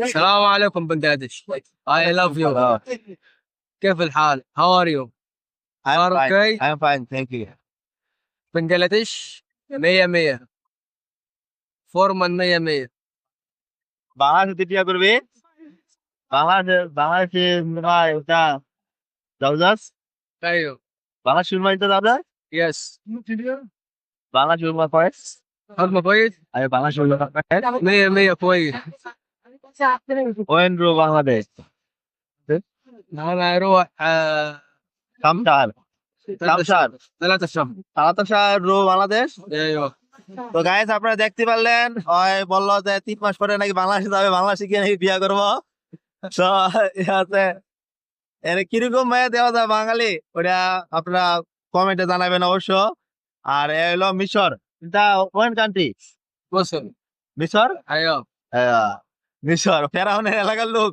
السلام عليكم بنغلاديش. I love you. كيف الحال؟ How are you? I'm Are fine. okay? I'm fine, thank you. بنغلاديش 100 ফরমান 100 বাংলাদেশে বিয়ে করবে? বাংলাদেশে মনে হয় ওটা জাউজাস? ايوه বাংলা সুরমা এটা জাউজাস? يس বাংলা সুরমা কয়েস? هضمه كويس আরে বাংলা সুরমা কয়েস? 100 كويس. ওয়েন রো বাংলাদেশ? انا اروح কামসার। কামসার। 3 شهر. কালাতাসার রো বাংলাদেশ? ايوه তো গাইস আপনারা দেখতে পারলেন ওই বললো যে 3 মাস পরে নাকি বাংলাদেশে যাবে, বাংলাদেশে গিয়ে নাকি বিয়ে করবো। তো আছে এর কিরকম মেয়ে দেওয়া যায় বাঙালি ওটা আপনারা কমেন্টে জানাবেন অবশ্য। আর এ হলো মিশর, এটা কোন কান্ট্রি? وصل. মিশর? ايوه মিশর ফেরাউনের এলাকার লোক